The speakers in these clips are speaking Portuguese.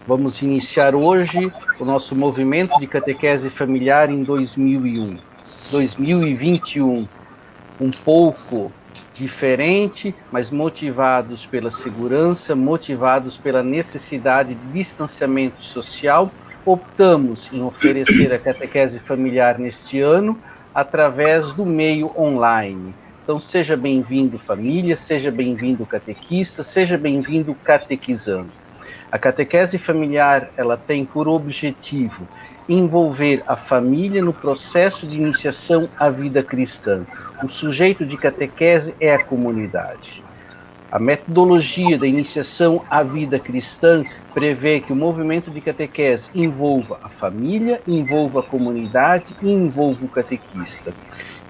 Vamos iniciar hoje o nosso movimento de catequese familiar em 2021. Um pouco diferente, mas motivados pela segurança, motivados pela necessidade de distanciamento social, optamos em oferecer a catequese familiar neste ano através do meio online. Então, seja bem-vindo, família, seja bem-vindo, catequista, seja bem-vindo, catequizando. A catequese familiar, ela tem por objetivo envolver a família no processo de iniciação à vida cristã. O sujeito de catequese é a comunidade. A metodologia da iniciação à vida cristã prevê que o movimento de catequese envolva a família, envolva a comunidade e envolva o catequista.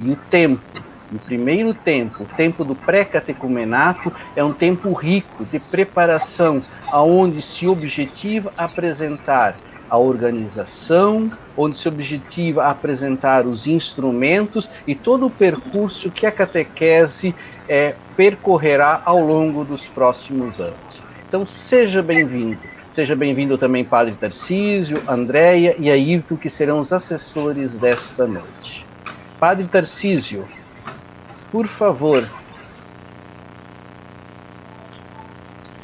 E o tempo, no primeiro tempo, o tempo do pré-catecumenato, é um tempo rico de preparação, aonde se objetiva apresentar a organização, onde se objetiva apresentar os instrumentos e todo o percurso que a catequese percorrerá ao longo dos próximos anos. Então, seja bem-vindo. Seja bem-vindo também Padre Tarcísio, Andréia e Ayrton, que serão os assessores desta noite. Padre Tarcísio, por favor.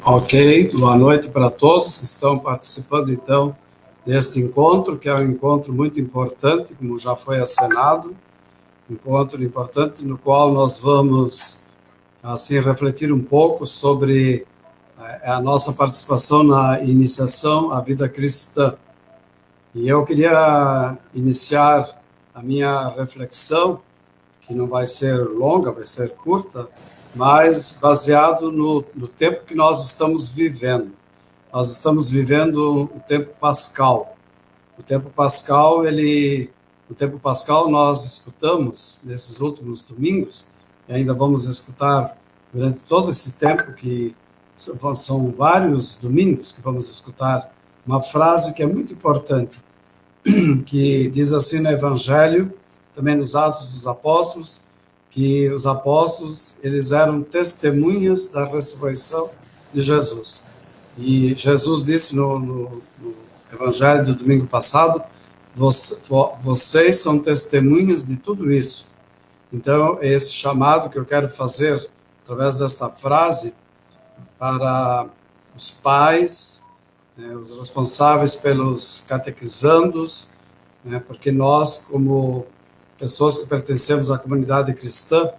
Ok, boa noite para todos que estão participando, então, deste encontro, que é um encontro muito importante, como já foi acenado, encontro importante no qual nós vamos, assim, refletir um pouco sobre a nossa participação na iniciação à vida cristã. E eu queria iniciar a minha reflexão, que não vai ser longa, vai ser curta, mas baseado no tempo que nós estamos vivendo. Nós estamos vivendo o tempo pascal. O tempo pascal, nós escutamos nesses últimos domingos, e ainda vamos escutar durante todo esse tempo, que são vários domingos que vamos escutar, uma frase que é muito importante, que diz assim no Evangelho, também nos Atos dos Apóstolos, que os apóstolos, eles eram testemunhas da ressurreição de Jesus. E Jesus disse no Evangelho do domingo passado, vocês são testemunhas de tudo isso. Então, é esse chamado que eu quero fazer, através desta frase, para os pais, os responsáveis pelos catequizandos, porque nós, como pessoas que pertencemos à comunidade cristã,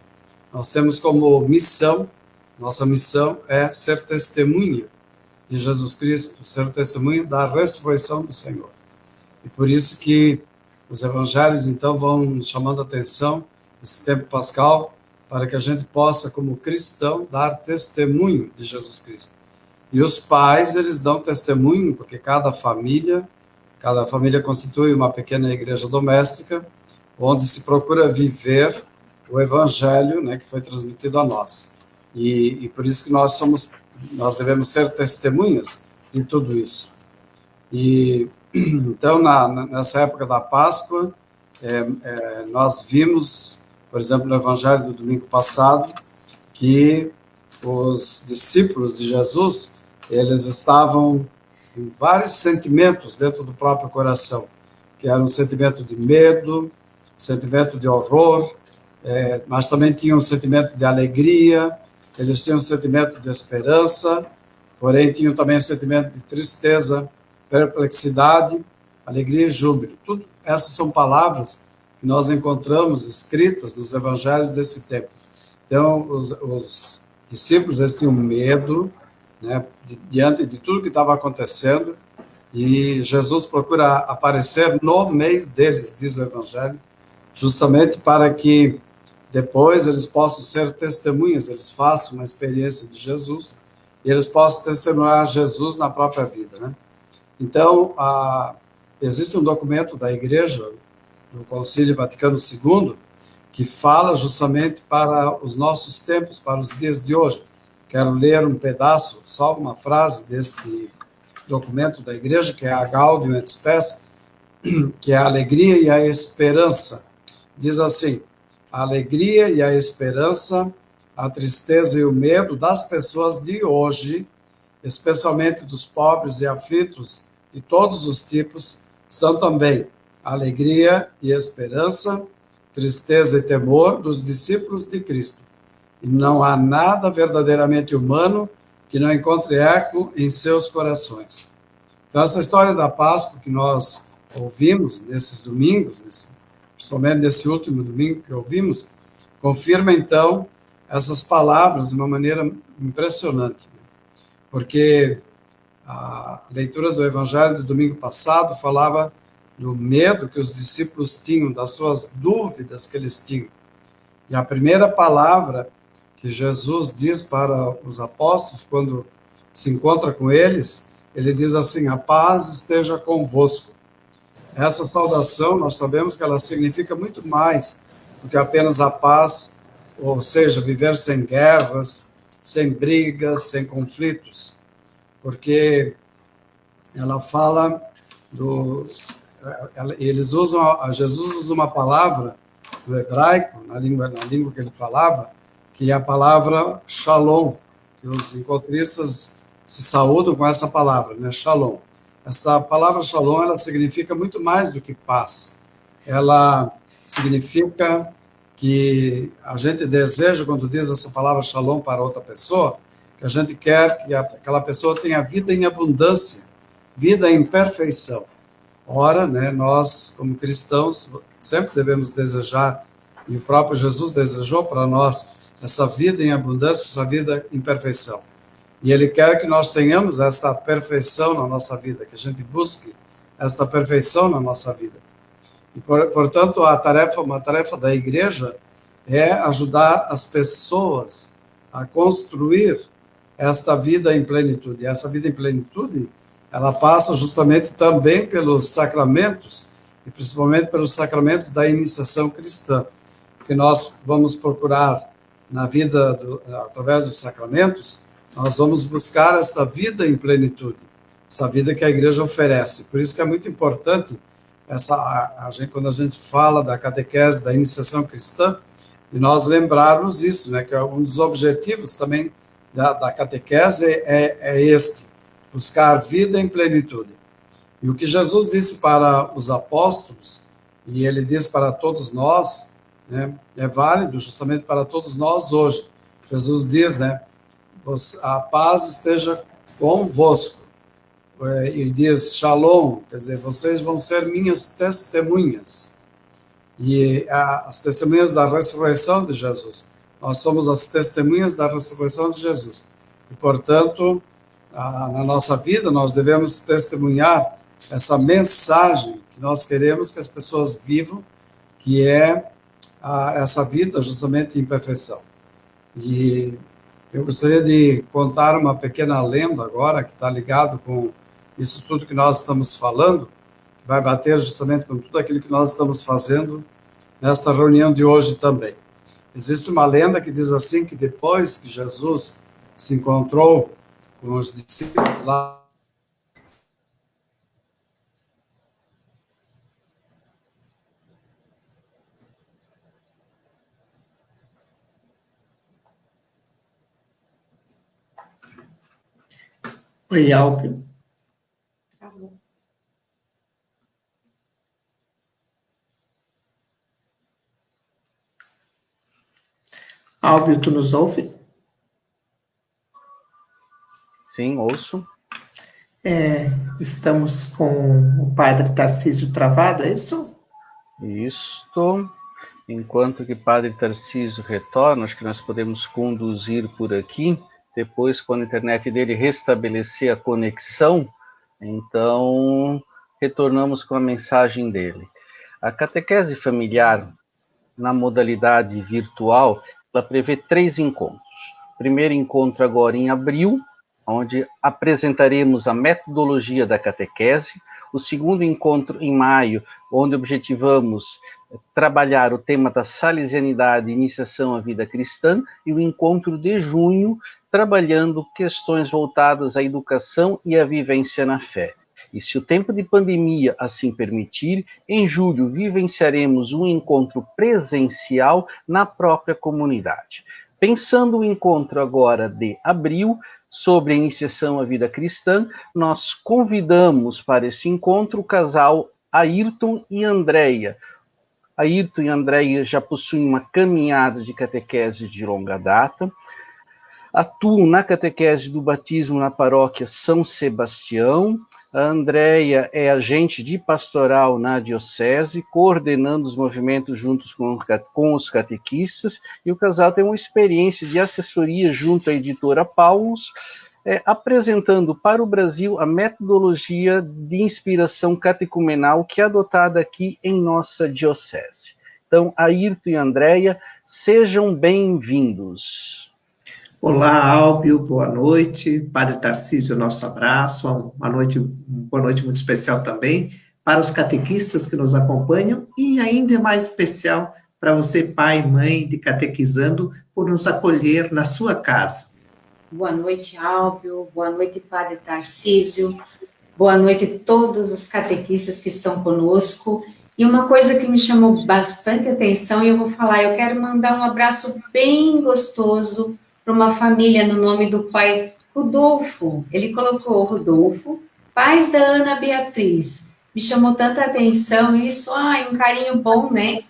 nós temos como missão, nossa missão é ser testemunha de Jesus Cristo, ser testemunha da ressurreição do Senhor. E por isso que os evangelhos, então, vão nos chamando a atenção nesse tempo pascal, para que a gente possa, como cristão, dar testemunho de Jesus Cristo. E os pais, eles dão testemunho, porque cada família constitui uma pequena igreja doméstica, onde se procura viver o evangelho, que foi transmitido a nós. E por isso que nós devemos ser testemunhas de tudo isso. E então, nessa época da Páscoa, nós vimos, por exemplo, no Evangelho do domingo passado, que os discípulos de Jesus, eles estavam com vários sentimentos dentro do próprio coração, que era um sentimento de medo, sentimento de horror, mas também tinham um sentimento de alegria, eles tinham um sentimento de esperança, porém tinham também um sentimento de tristeza, perplexidade, alegria e júbilo. Tudo essas são palavras que nós encontramos escritas nos evangelhos desse tempo. Então, os discípulos, eles tinham medo, diante de tudo que estava acontecendo, e Jesus procura aparecer no meio deles, diz o evangelho, justamente para que depois eles possam ser testemunhas, eles façam uma experiência de Jesus, e eles possam testemunhar Jesus na própria vida, Então, existe um documento da Igreja, do Concílio Vaticano II, que fala justamente para os nossos tempos, para os dias de hoje. Quero ler um pedaço, só uma frase deste documento da Igreja, que é a Gaudium et Spes, que é a alegria e a esperança. Diz assim: a alegria e a esperança, a tristeza e o medo das pessoas de hoje especialmente dos pobres e aflitos de todos os tipos, são também alegria e esperança, tristeza e temor dos discípulos de Cristo. E não há nada verdadeiramente humano que não encontre eco em seus corações. Então, essa história da Páscoa que nós ouvimos nesses domingos, principalmente nesse último domingo que ouvimos, confirma, então, essas palavras de uma maneira impressionante. Porque a leitura do Evangelho do domingo passado falava do medo que os discípulos tinham, das suas dúvidas que eles tinham. E a primeira palavra que Jesus diz para os apóstolos, quando se encontra com eles, ele diz assim: a paz esteja convosco. Essa saudação, nós sabemos que ela significa muito mais do que apenas a paz, ou seja, viver sem guerras, sem brigas, sem conflitos, porque ela fala Jesus usa uma palavra do hebraico, na língua que ele falava, que é a palavra shalom, que os encontristas se saúdam com essa palavra, né? Shalom. Essa palavra shalom, ela significa muito mais do que paz. Ela significa que a gente deseja, quando diz essa palavra shalom para outra pessoa, que a gente quer que aquela pessoa tenha vida em abundância, vida em perfeição. Ora, né, nós, como cristãos, sempre devemos desejar, e o próprio Jesus desejou para nós, essa vida em abundância, essa vida em perfeição. E Ele quer que nós tenhamos essa perfeição na nossa vida, que a gente busque essa perfeição na nossa vida. E, portanto, uma tarefa da igreja é ajudar as pessoas a construir esta vida em plenitude. E essa vida em plenitude, ela passa justamente também pelos sacramentos, e principalmente pelos sacramentos da iniciação cristã, porque nós vamos procurar na vida, através dos sacramentos, nós vamos buscar esta vida em plenitude, essa vida que a igreja oferece. Por isso que é muito importante, quando a gente fala da catequese, da iniciação cristã, de nós lembrarmos isso, né, que é um dos objetivos também da catequese é este, buscar vida em plenitude. E o que Jesus disse para os apóstolos, e ele diz para todos nós, né, é válido justamente para todos nós hoje. Jesus diz, né, a paz esteja convosco. E diz shalom, quer dizer, vocês vão ser minhas testemunhas. E as testemunhas da ressurreição de Jesus. Nós somos as testemunhas da ressurreição de Jesus. E, portanto, na nossa vida, nós devemos testemunhar essa mensagem que nós queremos que as pessoas vivam, que é essa vida justamente em perfeição. E eu gostaria de contar uma pequena lenda agora, que está ligado com isso tudo que nós estamos falando, que vai bater justamente com tudo aquilo que nós estamos fazendo nesta reunião de hoje também. Existe uma lenda que diz assim, que depois que Jesus se encontrou com os discípulos lá, Oi, Alpio. Alpio, tu nos ouve? Sim, ouço. Estamos com o padre Tarcísio travado, é isso? Isto. Enquanto que Padre Tarcísio retorna, acho que nós podemos conduzir por aqui. Depois, quando a internet dele restabelecer a conexão, então retornamos com a mensagem dele. A catequese familiar, na modalidade virtual, ela prevê 3 encontros. O primeiro encontro agora em abril, onde apresentaremos a metodologia da catequese. O segundo encontro em maio, onde objetivamos trabalhar o tema da salesianidade e iniciação à vida cristã, e o encontro de junho, trabalhando questões voltadas à educação e à vivência na fé. E se o tempo de pandemia assim permitir, em julho vivenciaremos um encontro presencial na própria comunidade. Pensando o encontro agora de abril, sobre a iniciação à vida cristã, nós convidamos para esse encontro o casal Ayrton e Andréia. Ayrton e Andréia já possuem uma caminhada de catequese de longa data, atuam na catequese do batismo na paróquia São Sebastião. A Andréia é agente de pastoral na diocese, coordenando os movimentos juntos com os catequistas, e o casal tem uma experiência de assessoria junto à editora Paulus, apresentando para o Brasil a metodologia de inspiração catecumenal que é adotada aqui em nossa diocese. Então, Ayrton e Andréia, sejam bem-vindos. Olá, Álbio, boa noite. Padre Tarcísio, nosso abraço. Boa noite muito especial também para os catequistas que nos acompanham e ainda mais especial para você, pai e mãe de catequizando, por nos acolher na sua casa. Boa noite, Álvio. Boa noite, Padre Tarcísio. Boa noite a todos os catequistas que estão conosco. E uma coisa que me chamou bastante atenção, e eu vou falar, eu quero mandar um abraço bem gostoso para uma família no nome do pai Rodolfo. Ele colocou Rodolfo, pais da Ana Beatriz. Me chamou tanta atenção isso, um carinho bom, né?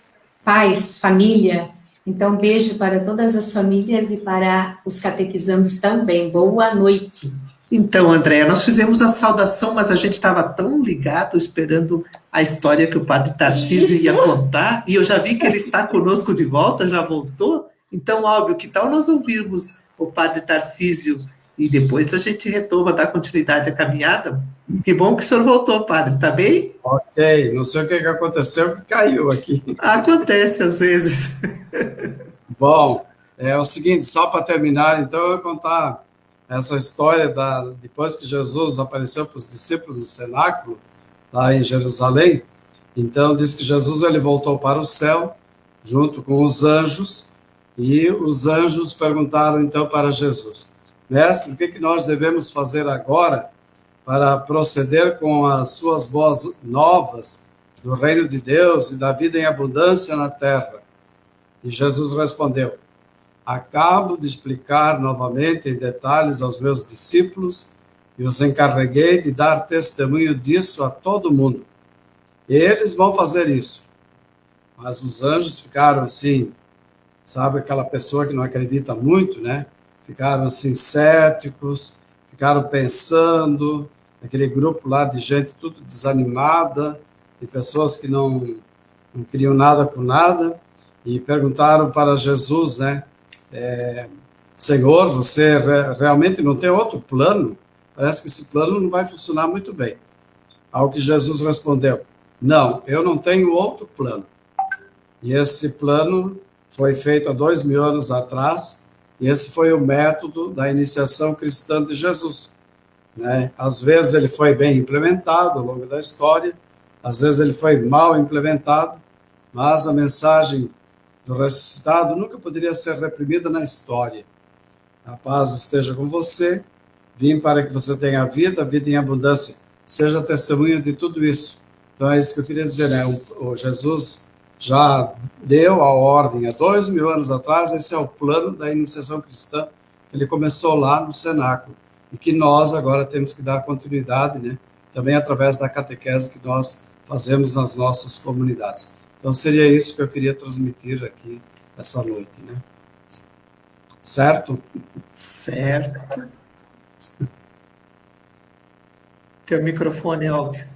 Pais, família. Então, beijo para todas as famílias e para os catequizandos também. Boa noite. Então, Andréia, nós fizemos a saudação, mas a gente estava tão ligado, esperando a história que o padre Tarcísio ia contar, e eu já vi que ele está conosco de volta, já voltou. Então, Álvio, que tal nós ouvirmos o padre Tarcísio e depois a gente retoma, dá continuidade à caminhada? Que bom que o senhor voltou, padre, está bem? Ok, não sei o que aconteceu, que caiu aqui. Acontece às vezes. Bom, é o seguinte, só para terminar, então eu vou contar essa história depois que Jesus apareceu para os discípulos do cenáculo, lá em Jerusalém. Então, diz que Jesus ele voltou para o céu, junto com os anjos, e os anjos perguntaram então para Jesus: Mestre, o que nós devemos fazer agora para proceder com as suas boas novas do reino de Deus e da vida em abundância na terra? E Jesus respondeu: acabo de explicar novamente em detalhes aos meus discípulos e os encarreguei de dar testemunho disso a todo mundo. Eles vão fazer isso. Mas os anjos ficaram assim, sabe aquela pessoa que não acredita muito, né? Ficaram assim céticos, ficaram pensando, aquele grupo lá de gente tudo desanimada, de pessoas que não queriam nada com nada, e perguntaram para Jesus, né? Senhor, você realmente não tem outro plano? Parece que esse plano não vai funcionar muito bem. Ao que Jesus respondeu: não, eu não tenho outro plano. E esse plano foi feito há 2000 anos atrás, e esse foi o método da iniciação cristã de Jesus, né? Às vezes ele foi bem implementado ao longo da história, às vezes ele foi mal implementado, mas a mensagem do ressuscitado nunca poderia ser reprimida na história. A paz esteja com você, vim para que você tenha vida em abundância, seja testemunha de tudo isso. Então é isso que eu queria dizer, né? O Jesus já deu a ordem há 2000 anos atrás, esse é o plano da iniciação cristã, que ele começou lá no cenáculo, e que nós agora temos que dar continuidade, né? Também através da catequese que nós fazemos nas nossas comunidades. Então, seria isso que eu queria transmitir aqui essa noite, né? Certo? Certo. Teu microfone, Álvio.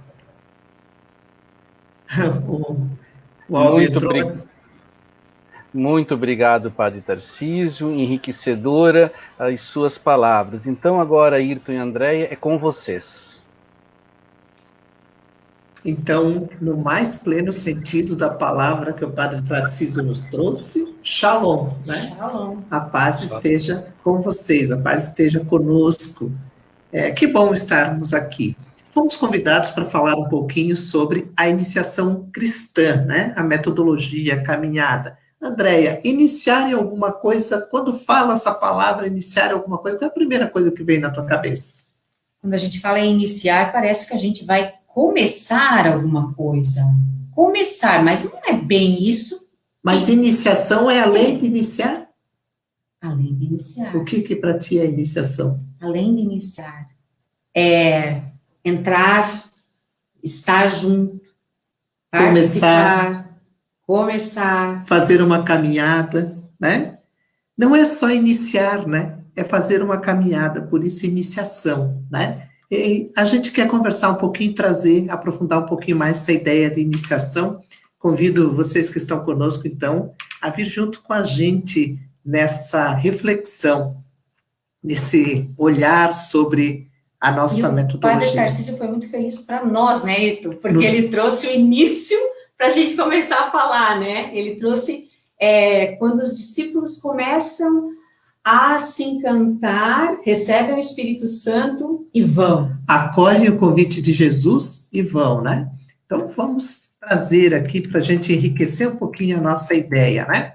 O Álvio entrou. Muito obrigado, Padre Tarcísio, enriquecedora as suas palavras. Então, agora, Ayrton e Andréia, é com vocês. Então, no mais pleno sentido da palavra que o Padre Tarcísio nos trouxe, Shalom, né? Shalom. A paz esteja com vocês, a paz esteja conosco. Que bom estarmos aqui. Fomos convidados para falar um pouquinho sobre a iniciação cristã, né? A metodologia, a caminhada. Andréia, iniciar em alguma coisa, quando fala essa palavra, iniciar em alguma coisa, qual é a primeira coisa que vem na tua cabeça? Quando a gente fala em iniciar, parece que a gente vai começar alguma coisa. Começar, mas não é bem isso. Mas iniciação é além de iniciar? Além de iniciar. O que para ti é iniciação? Além de iniciar, é entrar, estar junto, participar, começar. Fazer uma caminhada, né? Não é só iniciar, né? É fazer uma caminhada, por isso iniciação, né? E a gente quer conversar um pouquinho, trazer, aprofundar um pouquinho mais essa ideia de iniciação. Convido vocês que estão conosco, então, a vir junto com a gente nessa reflexão, nesse olhar sobre a nossa metodologia. O Padre Tarcísio foi muito feliz para nós, né, Ito? Porque ele trouxe o início para a gente começar a falar, né? Ele trouxe quando os discípulos começam a se encantar, recebem o Espírito Santo e vão. Acolhem o convite de Jesus e vão, né? Então, vamos trazer aqui para a gente enriquecer um pouquinho a nossa ideia, né?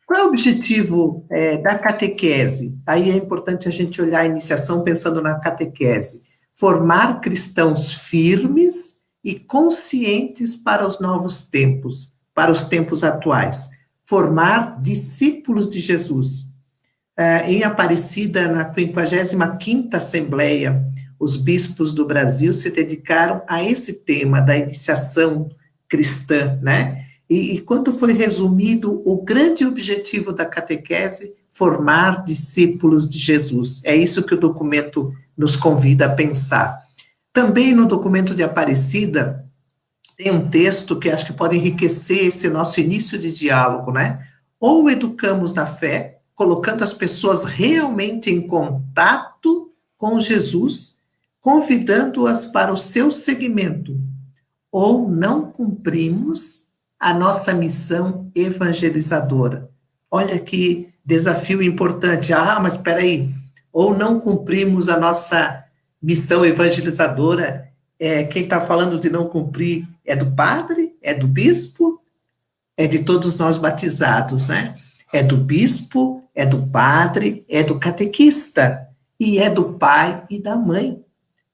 Qual é o objetivo da catequese? Aí é importante a gente olhar a iniciação pensando na catequese. Formar cristãos firmes e conscientes para os novos tempos, para os tempos atuais. Formar discípulos de Jesus. Em Aparecida, na 55ª Assembleia, os bispos do Brasil se dedicaram a esse tema da iniciação cristã, né? E quando foi resumido o grande objetivo da catequese, formar discípulos de Jesus. É isso que o documento nos convida a pensar. Também no documento de Aparecida, tem um texto que acho que pode enriquecer esse nosso início de diálogo, né? Ou educamos na fé, colocando as pessoas realmente em contato com Jesus, convidando-as para o seu seguimento, ou não cumprimos a nossa missão evangelizadora. Olha que desafio importante. Mas espera aí, ou não cumprimos a nossa missão evangelizadora, quem está falando de não cumprir é do padre, é do bispo, é de todos nós batizados, né? É do bispo, é do padre, é do catequista, e é do pai e da mãe,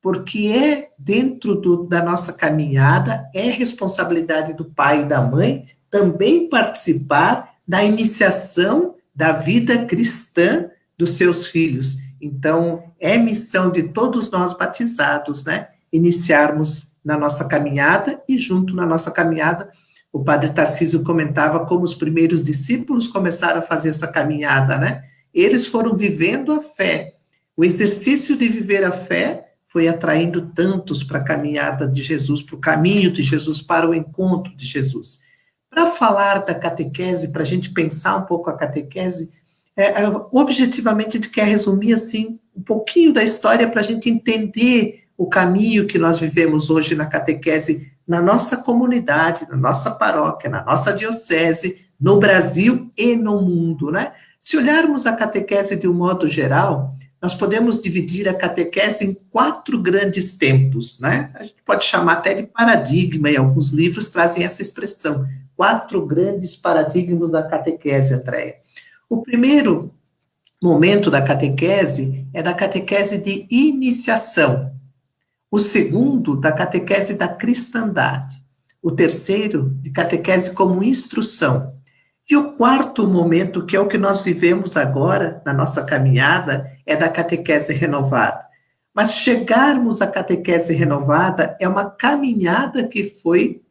porque dentro da nossa caminhada, é responsabilidade do pai e da mãe também participar da iniciação da vida cristã dos seus filhos. Então, é missão de todos nós batizados, né? Iniciarmos na nossa caminhada, e junto na nossa caminhada, o Padre Tarcísio comentava como os primeiros discípulos começaram a fazer essa caminhada, né? Eles foram vivendo a fé. O exercício de viver a fé foi atraindo tantos para a caminhada de Jesus, para o caminho de Jesus, para o encontro de Jesus. Para falar da catequese, para a gente pensar um pouco a catequese, objetivamente a gente quer resumir assim um pouquinho da história para a gente entender o caminho que nós vivemos hoje na catequese, na nossa comunidade, na nossa paróquia, na nossa diocese, no Brasil e no mundo, né? Se olharmos a catequese de um modo geral, nós podemos dividir a catequese em 4 grandes tempos, né? A gente pode chamar até de paradigma, e alguns livros trazem essa expressão, 4 grandes paradigmas da catequese, Andréia. O primeiro momento da catequese é da catequese de iniciação. O segundo, da catequese da cristandade. O terceiro, de catequese como instrução. E o quarto momento, que é o que nós vivemos agora, na nossa caminhada, é da catequese renovada. Mas chegarmos à catequese renovada é uma caminhada que foi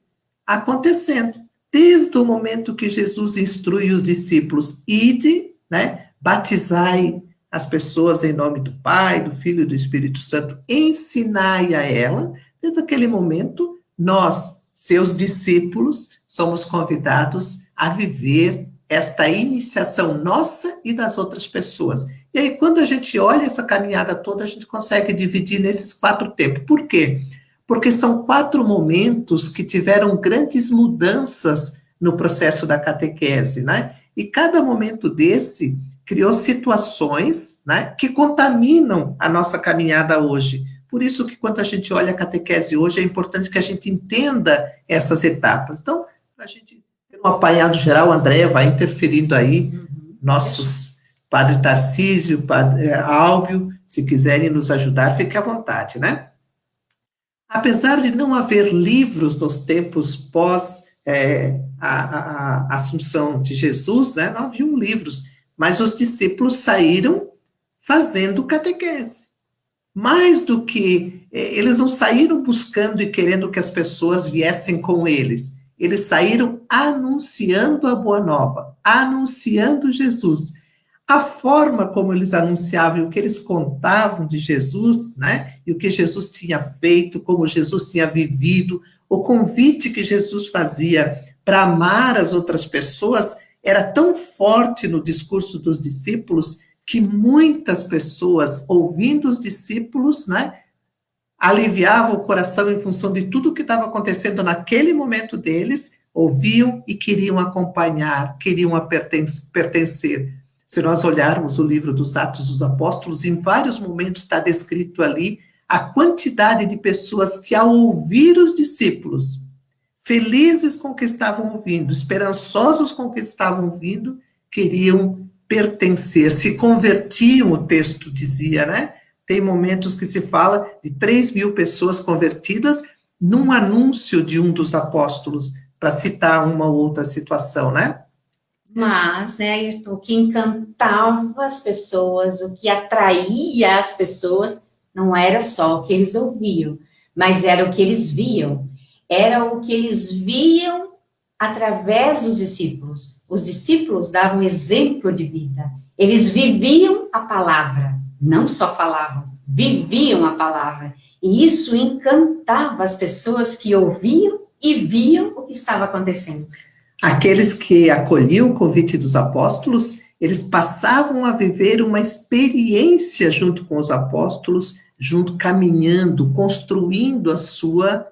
acontecendo. Desde o momento que Jesus instrui os discípulos, ide, né, batizai as pessoas em nome do Pai, do Filho e do Espírito Santo, ensinai a ela, desde aquele momento, nós, seus discípulos, somos convidados a viver esta iniciação nossa e das outras pessoas. E aí, quando a gente olha essa caminhada toda, a gente consegue dividir nesses 4 tempos. Por quê? Porque são 4 momentos que tiveram grandes mudanças no processo da catequese, né? E cada momento desse criou situações, né, que contaminam a nossa caminhada hoje. Por isso que quando a gente olha a catequese hoje, é importante que a gente entenda essas etapas. Então, para a gente ter um apanhado geral, a Andréia vai interferindo aí, nossos Padre Tarcísio, Padre Álbio, se quiserem nos ajudar, fique à vontade, né? Apesar de não haver livros nos tempos pós a Assunção de Jesus, né, não haviam livros, mas os discípulos saíram fazendo catequese. Mais do que, eles não saíram buscando e querendo que as pessoas viessem com eles. Eles saíram anunciando a boa nova, anunciando Jesus. A forma como eles anunciavam e o que eles contavam de Jesus, né? E o que Jesus tinha feito, como Jesus tinha vivido, o convite que Jesus fazia para amar as outras pessoas era tão forte no discurso dos discípulos que muitas pessoas, ouvindo os discípulos, né, aliviavam o coração em função de tudo que estava acontecendo naquele momento deles, ouviam e queriam acompanhar, queriam pertencer. Se nós olharmos o livro dos Atos dos Apóstolos, em vários momentos está descrito ali a quantidade de pessoas que, ao ouvir os discípulos, felizes com o que estavam ouvindo, esperançosos com o que estavam ouvindo, queriam pertencer, se convertiam, o texto dizia, né? Tem momentos que se fala de 3.000 pessoas convertidas num anúncio de um dos apóstolos, para citar uma ou outra situação, né? Mas, né, Ayrton, o que encantava as pessoas, o que atraía as pessoas, não era só o que eles ouviam, mas era o que eles viam. Era o que eles viam através dos discípulos. Os discípulos davam exemplo de vida. Eles viviam a palavra, não só falavam, viviam a palavra. E isso encantava as pessoas que ouviam e viam o que estava acontecendo. Aqueles que acolhiam o convite dos apóstolos, eles passavam a viver uma experiência junto com os apóstolos, junto caminhando, construindo a sua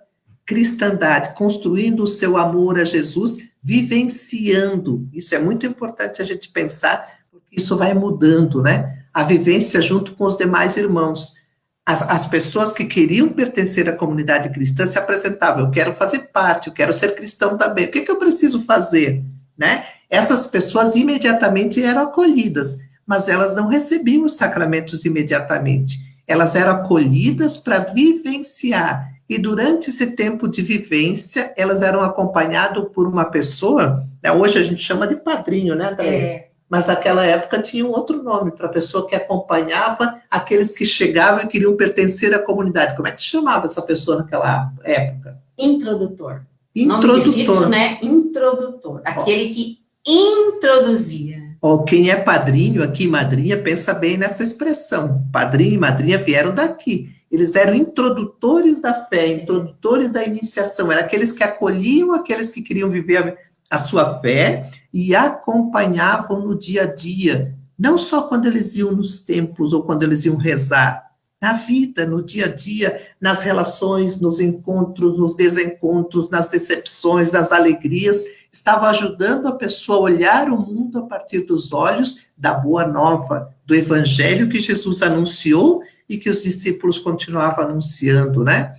cristandade, construindo o seu amor a Jesus, vivenciando. Isso é muito importante a gente pensar, porque isso vai mudando, né? A vivência junto com os demais irmãos. As pessoas que queriam pertencer à comunidade cristã se apresentavam, eu quero fazer parte, eu quero ser cristão também, o que eu preciso fazer? Né? Essas pessoas imediatamente eram acolhidas, mas elas não recebiam os sacramentos imediatamente, elas eram acolhidas para vivenciar, e durante esse tempo de vivência, elas eram acompanhadas por uma pessoa, né? Hoje a gente chama de padrinho, né, André? Mas naquela época tinha um outro nome para a pessoa que acompanhava aqueles que chegavam e queriam pertencer à comunidade. Como é que se chamava essa pessoa naquela época? Introdutor. Introdutor. Nome difícil, né? Introdutor. Aquele que introduzia. Quem é padrinho aqui, madrinha, pensa bem nessa expressão. Padrinho e madrinha vieram daqui. Eles eram introdutores da fé, introdutores da iniciação. Eram aqueles que acolhiam aqueles que queriam viver a sua fé e acompanhavam no dia a dia, não só quando eles iam nos templos ou quando eles iam rezar, na vida, no dia a dia, nas relações, nos encontros, nos desencontros, nas decepções, nas alegrias, estava ajudando a pessoa a olhar o mundo a partir dos olhos da boa nova, do evangelho que Jesus anunciou e que os discípulos continuavam anunciando, né?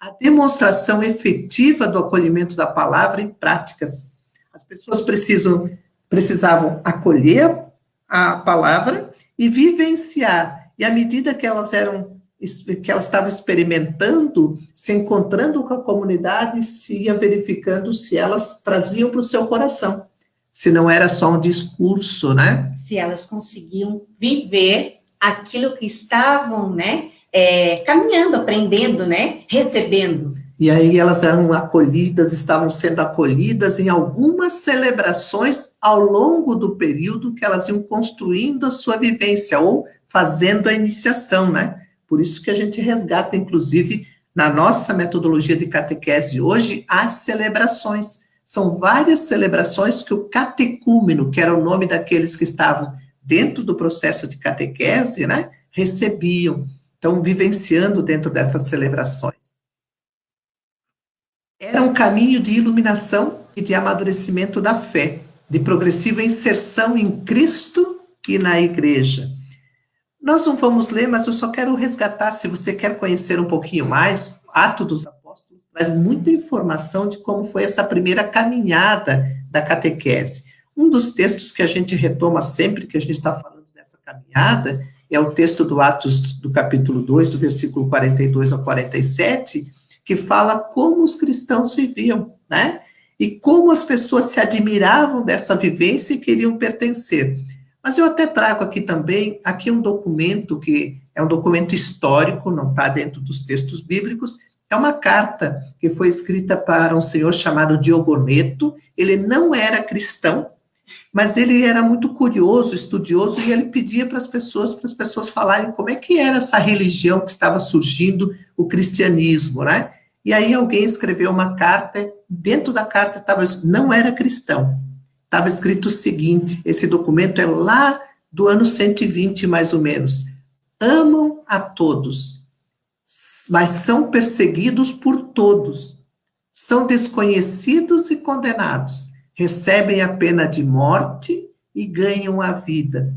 A demonstração efetiva do acolhimento da palavra em práticas. As pessoas precisavam acolher a palavra e vivenciar. E à medida que elas estavam experimentando, se encontrando com a comunidade, se ia verificando se elas traziam para o seu coração. Se não era só um discurso, né? Se elas conseguiam viver aquilo que estavam, né, caminhando, aprendendo, né, recebendo. E aí elas eram acolhidas, estavam sendo acolhidas em algumas celebrações ao longo do período que elas iam construindo a sua vivência ou fazendo a iniciação, né? Por isso que a gente resgata, inclusive, na nossa metodologia de catequese hoje, as celebrações. São várias celebrações que o catecúmeno, que era o nome daqueles que estavam dentro do processo de catequese, né, recebiam. Então, vivenciando dentro dessas celebrações. Era um caminho de iluminação e de amadurecimento da fé, de progressiva inserção em Cristo e na Igreja. Nós não vamos ler, mas eu só quero resgatar, se você quer conhecer um pouquinho mais, Atos dos Apóstolos traz muita informação de como foi essa primeira caminhada da catequese. Um dos textos que a gente retoma sempre que a gente está falando dessa caminhada é o texto do Atos do capítulo 2, do versículo 42 ao 47, que fala como os cristãos viviam, né? E como as pessoas se admiravam dessa vivência e queriam pertencer. Mas eu até trago aqui também, aqui um documento que é um documento histórico, não está dentro dos textos bíblicos, é uma carta que foi escrita para um senhor chamado Diogoneto. Ele não era cristão, mas ele era muito curioso, estudioso, e ele pedia para as pessoas falarem como é que era essa religião que estava surgindo, o cristianismo, né? E aí alguém escreveu uma carta, dentro da carta estava, não era cristão, estava escrito o seguinte, esse documento é lá do ano 120, mais ou menos: amam a todos, mas são perseguidos por todos, são desconhecidos e condenados, recebem a pena de morte e ganham a vida.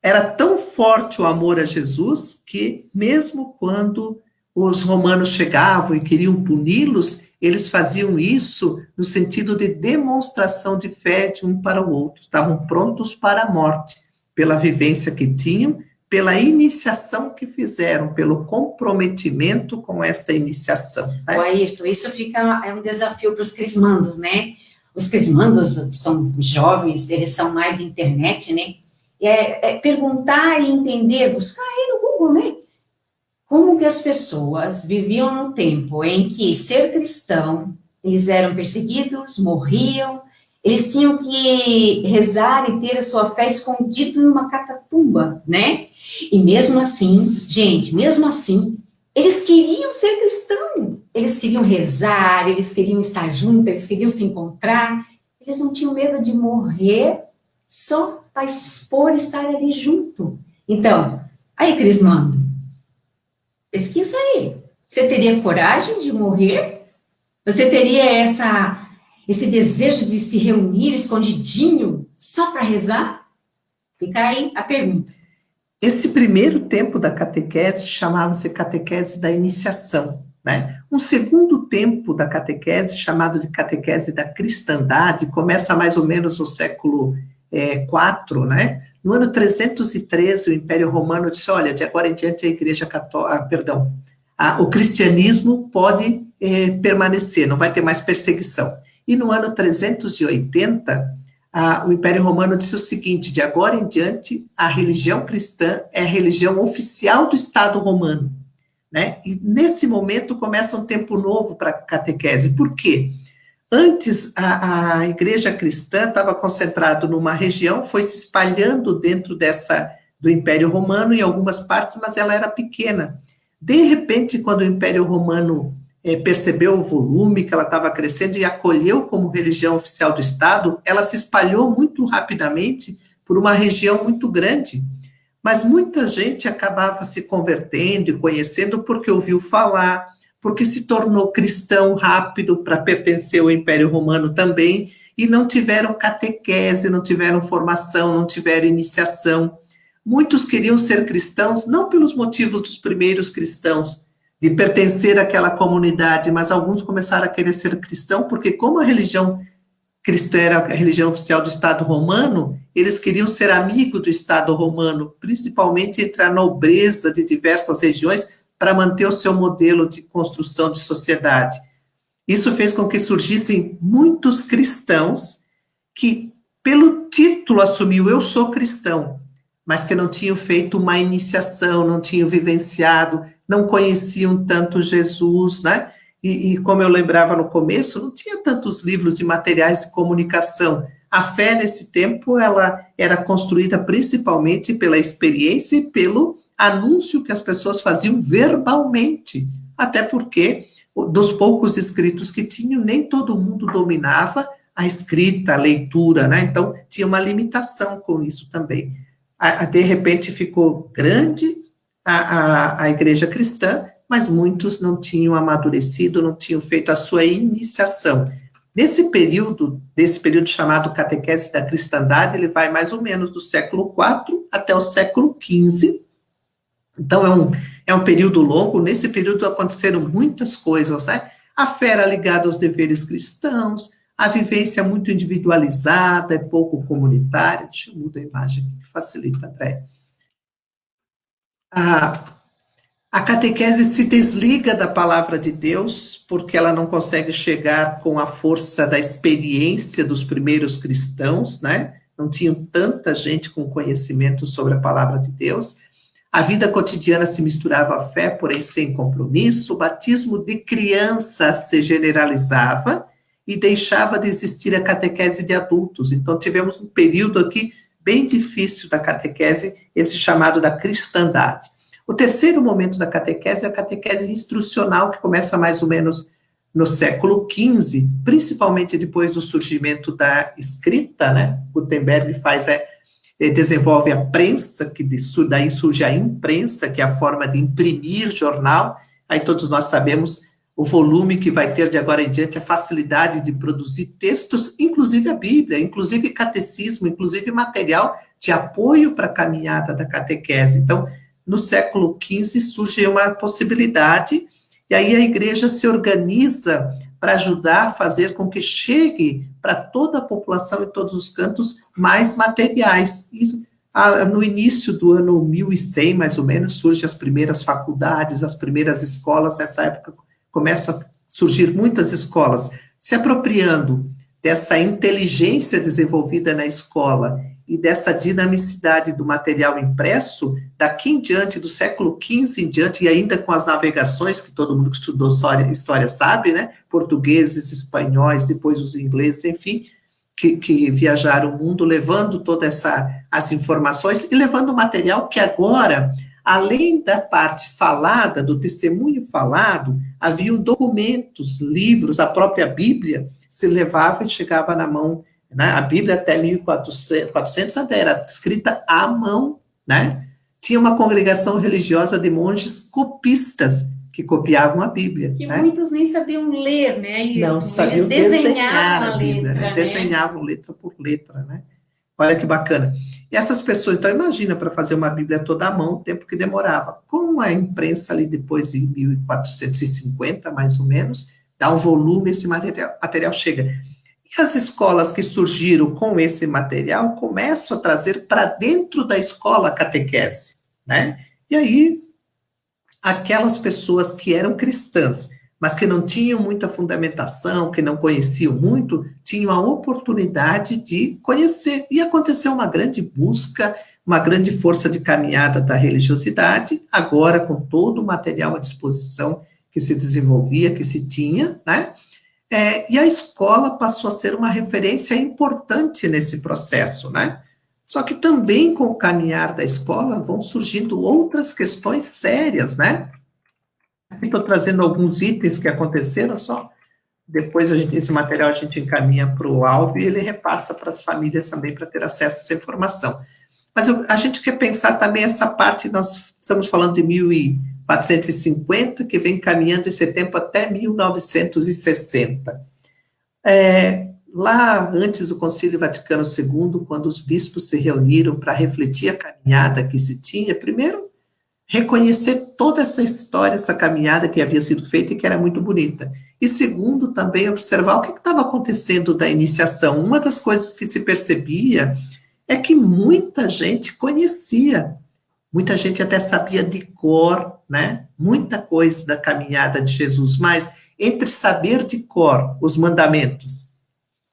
Era tão forte o amor a Jesus que, mesmo quando os romanos chegavam e queriam puni-los, eles faziam isso no sentido de demonstração de fé de um para o outro. Estavam prontos para a morte, pela vivência que tinham, pela iniciação que fizeram, pelo comprometimento com esta iniciação. Né? O Ayrton, isso é um desafio para os crismandos, né? Os crismandos são jovens, eles são mais de internet, né? É perguntar e entender, buscar aí no Google, né? Como que as pessoas viviam no tempo em que ser cristão, eles eram perseguidos, morriam, eles tinham que rezar e ter a sua fé escondido numa catatumba, né? E mesmo assim, gente, mesmo assim, eles queriam ser cristãos, eles queriam rezar, eles queriam estar juntos, eles queriam se encontrar, eles não tinham medo de morrer só por estar ali junto. Então, aí, Crismando, pesquisa aí. Você teria coragem de morrer? Você teria esse desejo de se reunir escondidinho só para rezar? Fica aí a pergunta. Esse primeiro tempo da catequese chamava-se catequese da iniciação, né? Um segundo tempo da catequese, chamado de catequese da cristandade, começa mais ou menos no século IV, né? No ano 313, o Império Romano disse, olha, de agora em diante a Igreja Católica, o cristianismo pode permanecer, não vai ter mais perseguição. E no ano 380, o Império Romano disse o seguinte, de agora em diante, a religião cristã é a religião oficial do Estado romano, né? E nesse momento começa um tempo novo para a catequese. Por quê? Antes, a igreja cristã estava concentrada numa região, foi se espalhando dentro do Império Romano em algumas partes, mas ela era pequena. De repente, quando o Império Romano percebeu o volume que ela estava crescendo e acolheu como religião oficial do Estado, ela se espalhou muito rapidamente por uma região muito grande. Mas muita gente acabava se convertendo e conhecendo porque ouviu falar, porque se tornou cristão rápido para pertencer ao Império Romano também, e não tiveram catequese, não tiveram formação, não tiveram iniciação. Muitos queriam ser cristãos, não pelos motivos dos primeiros cristãos, de pertencer àquela comunidade, mas alguns começaram a querer ser cristão, porque como a religião cristã era a religião oficial do Estado romano, eles queriam ser amigos do Estado romano, principalmente entre a nobreza de diversas regiões, para manter o seu modelo de construção de sociedade. Isso fez com que surgissem muitos cristãos que, pelo título, assumiu eu sou cristão, mas que não tinham feito uma iniciação, não tinham vivenciado, não conheciam tanto Jesus, né? E como eu lembrava no começo, não tinha tantos livros e materiais de comunicação. A fé, nesse tempo, ela era construída principalmente pela experiência e pelo anúncio que as pessoas faziam verbalmente, até porque, dos poucos escritos que tinham, nem todo mundo dominava a escrita, a leitura, né? Então, tinha uma limitação com isso também. De repente, ficou grande a igreja cristã, mas muitos não tinham amadurecido, não tinham feito a sua iniciação. Desse período chamado catequese da cristandade, ele vai mais ou menos do século IV até o século XV. Então, é um período longo. Nesse período aconteceram muitas coisas, né? A fé era ligada aos deveres cristãos, a vivência muito individualizada, é pouco comunitária. Deixa eu mudar a imagem aqui, que facilita, André. A catequese se desliga da palavra de Deus, porque ela não consegue chegar com a força da experiência dos primeiros cristãos, né? não tinham tanta gente com conhecimento sobre a palavra de Deus. A vida cotidiana se misturava à fé, porém sem compromisso. O batismo de criança se generalizava e deixava de existir a catequese de adultos. Então, tivemos um período aqui bem difícil da catequese, esse chamado da cristandade. O terceiro momento da catequese é a catequese instrucional, que começa mais ou menos no século XV, principalmente depois do surgimento da escrita, né? Gutenberg desenvolve a prensa, que daí surge a imprensa, que é a forma de imprimir jornal. Aí todos nós sabemos o volume que vai ter de agora em diante, a facilidade de produzir textos, inclusive a Bíblia, inclusive catecismo, inclusive material de apoio para a caminhada da catequese. Então, no século XV surge uma possibilidade, e aí a igreja se organiza para ajudar a fazer com que chegue para toda a população em todos os cantos mais materiais. Isso, no início do ano 1100, mais ou menos, surgem as primeiras faculdades, as primeiras escolas. Nessa época começam a surgir muitas escolas, se apropriando dessa inteligência desenvolvida na escola e dessa dinamicidade do material impresso. Daqui em diante, do século XV em diante, e ainda com as navegações, que todo mundo que estudou história sabe, né? Portugueses, espanhóis, depois os ingleses, enfim, que viajaram o mundo, levando todas as informações e levando material que agora, além da parte falada, do testemunho falado, haviam documentos, livros, a própria Bíblia se levava e chegava na mão, né? A Bíblia até 1400 até era escrita à mão, né? Tinha uma congregação religiosa de monges copistas que copiavam a Bíblia. Que né? muitos nem sabiam ler, né? E Não sabiam eles desenhar desenhavam a Bíblia, letra, né? né? Desenhavam letra por letra, né? Olha que bacana. E essas pessoas, então imagina, para fazer uma Bíblia toda à mão, o tempo que demorava. Com a imprensa ali depois, em 1450, mais ou menos, dá um volume, esse material chega. E as escolas que surgiram com esse material começam a trazer para dentro da escola a catequese, né? E aí, aquelas pessoas que eram cristãs, mas que não tinham muita fundamentação, que não conheciam muito, tinham a oportunidade de conhecer. E aconteceu uma grande busca, uma grande força de caminhada da religiosidade, agora com todo o material à disposição que se desenvolvia, que se tinha, né? E a escola passou a ser uma referência importante nesse processo, né? Só que também com o caminhar da escola vão surgindo outras questões sérias, né? Aqui estou trazendo alguns itens que aconteceram, só depois esse material a gente encaminha para o Alvo e ele repassa para as famílias também para ter acesso a essa informação. Mas a gente quer pensar também essa parte, nós estamos falando de 1450, que vem caminhando esse tempo até 1960. Lá antes do Concílio Vaticano II, quando os bispos se reuniram para refletir a caminhada que se tinha, primeiro, reconhecer toda essa história, essa caminhada que havia sido feita e que era muito bonita. E segundo, também observar o que estava acontecendo da iniciação. Uma das coisas que se percebia é que muita gente conhecia, muita gente até sabia de cor, né? Muita coisa da caminhada de Jesus, mas entre saber de cor os mandamentos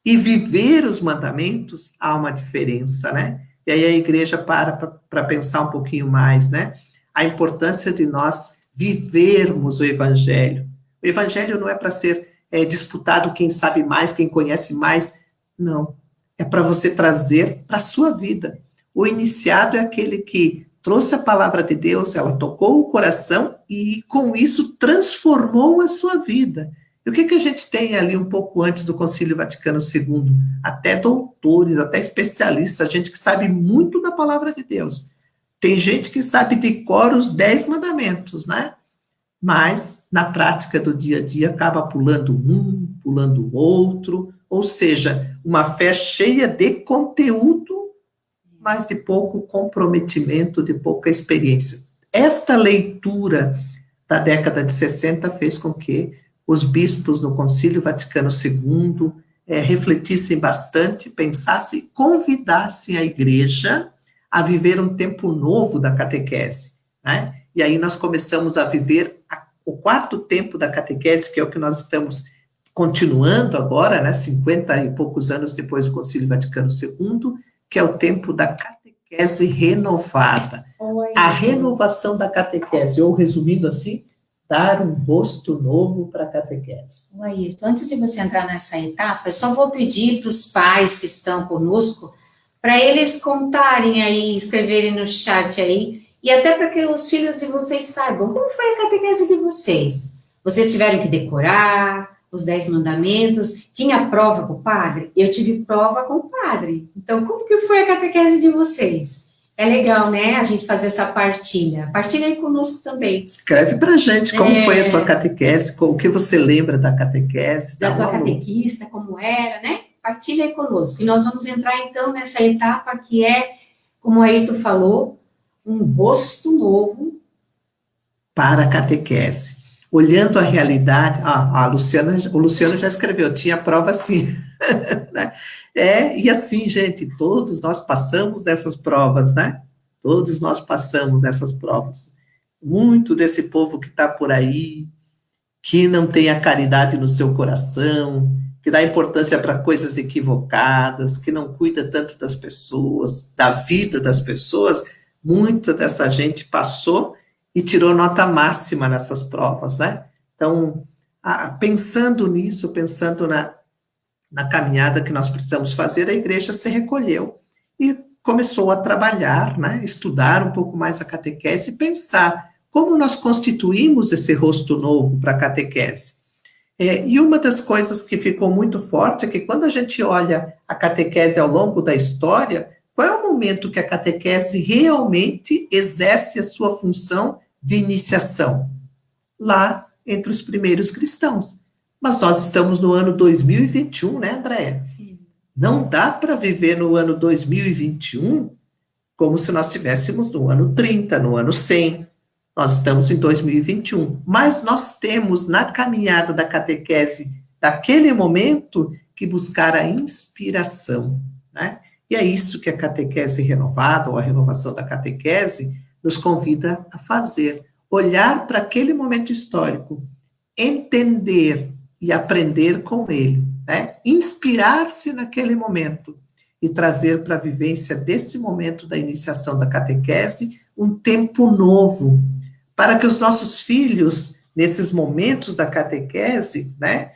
e viver os mandamentos, há uma diferença, né? E aí a igreja para pensar um pouquinho mais, né? A importância de nós vivermos o evangelho. O evangelho não é para ser disputado quem sabe mais, quem conhece mais, não. É para você trazer para a sua vida. O iniciado é aquele que trouxe a palavra de Deus, ela tocou o coração e, com isso, transformou a sua vida. E o que a gente tem ali um pouco antes do Concílio Vaticano II? Até doutores, até especialistas, gente que sabe muito da palavra de Deus. Tem gente que sabe de cor os 10 mandamentos, né? Mas, na prática do dia a dia, acaba pulando um, pulando o outro, ou seja, uma fé cheia de conteúdo, mas de pouco comprometimento, de pouca experiência. Esta leitura da década de 60 fez com que os bispos no Concílio Vaticano II refletissem bastante, pensassem, convidassem a igreja a viver um tempo novo da catequese, né? E aí nós começamos a viver o quarto tempo da catequese, que é o que nós estamos continuando agora, né? 50 e poucos anos depois do Concílio Vaticano II, que é o tempo da catequese renovada. A renovação da catequese, ou resumindo assim, dar um rosto novo para a catequese. Ayrton, antes de você entrar nessa etapa, eu só vou pedir para os pais que estão conosco, para eles contarem aí, escreverem no chat aí, e até para que os filhos de vocês saibam como foi a catequese de vocês. Vocês tiveram que decorar os 10 mandamentos, tinha prova com o padre? Eu tive prova com o padre. Então, como que foi a catequese de vocês? É legal, né, a gente fazer essa partilha. Partilha aí conosco também. Escreve pra gente como foi a tua catequese, o que você lembra da catequese. Da tua catequista, como era, né? Partilha aí conosco. E nós vamos entrar, então, nessa etapa que é, como o Ayrton falou, um rosto novo. Para a catequese. Olhando a realidade, o Luciano já escreveu, tinha prova sim. Né? E assim, gente, todos nós passamos dessas provas, né? Todos nós passamos dessas provas. Muito desse povo que está por aí, que não tem a caridade no seu coração, que dá importância para coisas equivocadas, que não cuida tanto das pessoas, da vida das pessoas, muita dessa gente passou e tirou nota máxima nessas provas, né? Então, pensando nisso, pensando na caminhada que nós precisamos fazer, a igreja se recolheu e começou a trabalhar, né? Estudar um pouco mais a catequese e pensar como nós constituímos esse rosto novo para a catequese. E uma das coisas que ficou muito forte é que quando a gente olha a catequese ao longo da história, qual é o momento que a catequese realmente exerce a sua função de iniciação? Lá entre os primeiros cristãos. Mas nós estamos no ano 2021, né, Andréia? Sim. Não dá para viver no ano 2021 como se nós estivéssemos no ano 30, no ano 100. Nós estamos em 2021. Mas nós temos, na caminhada da catequese, daquele momento, que buscar a inspiração, né? E é isso que a catequese renovada, ou a renovação da catequese, nos convida a fazer. Olhar para aquele momento histórico, entender e aprender com ele, né? Inspirar-se naquele momento e trazer para a vivência desse momento da iniciação da catequese um tempo novo, para que os nossos filhos, nesses momentos da catequese, né,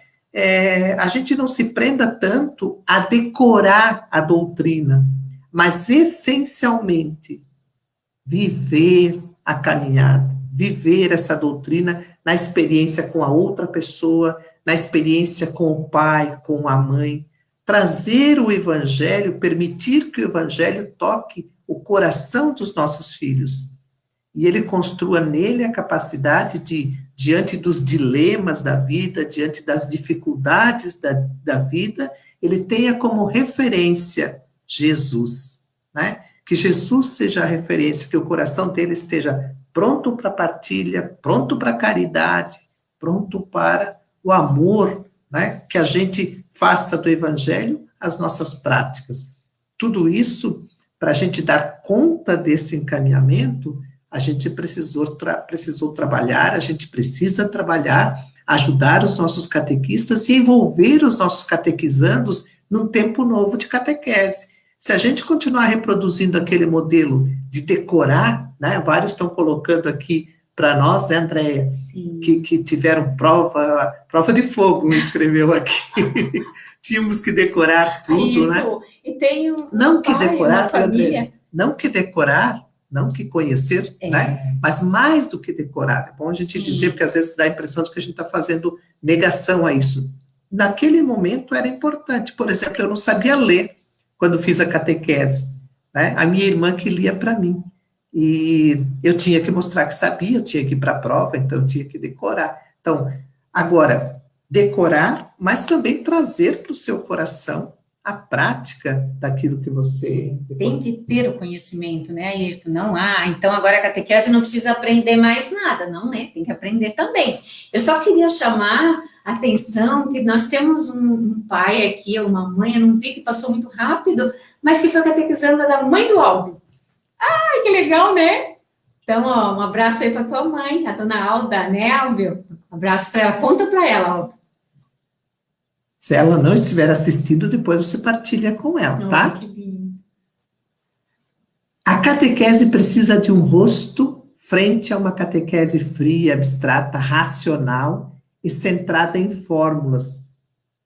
a gente não se prenda tanto a decorar a doutrina, mas essencialmente viver a caminhada, viver essa doutrina na experiência com a outra pessoa, na experiência com o pai, com a mãe, trazer o evangelho, permitir que o evangelho toque o coração dos nossos filhos, e ele construa nele a capacidade de, diante dos dilemas da vida, diante das dificuldades da vida, ele tenha como referência Jesus, né? Que Jesus seja a referência, que o coração dele esteja pronto para partilha, pronto para caridade, pronto para o amor, né? Que a gente faça do evangelho as nossas práticas. Tudo isso, para a gente dar conta desse encaminhamento, a gente precisou trabalhar, a gente precisa trabalhar, ajudar os nossos catequistas e envolver os nossos catequizandos num tempo novo de catequese. Se a gente continuar reproduzindo aquele modelo de decorar, né, vários estão colocando aqui para nós, né, Andréia, que tiveram prova de fogo, escreveu aqui. Tínhamos que decorar tudo, né? E tem não que decorar, Andréia, não que decorar, não que conhecer, né? Mas mais do que decorar. É bom a gente dizer, porque às vezes dá a impressão de que a gente está fazendo negação a isso. Naquele momento era importante. Por exemplo, eu não sabia ler quando fiz a catequese, né? A minha irmã que lia para mim. E eu tinha que mostrar que sabia, eu tinha que ir para a prova, então eu tinha que decorar. Então, agora, decorar, mas também trazer para o seu coração a prática daquilo que você... Tem que ter o conhecimento, né, Ayrton? Não então agora a catequese não precisa aprender mais nada, não, né? Tem que aprender também. Eu só queria chamar a atenção que nós temos um pai aqui, uma mãe, eu não vi que passou muito rápido, mas que foi catequizanda da mãe do Aldo. Ai, que legal, né? Então, ó, um abraço aí para tua mãe, a dona Alda, né, Aldo? Um abraço para ela, conta para ela, Aldo. Se ela não estiver assistindo, depois você partilha com ela, tá? Que lindo. A catequese precisa de um rosto frente a uma catequese fria, abstrata, racional e centrada em fórmulas.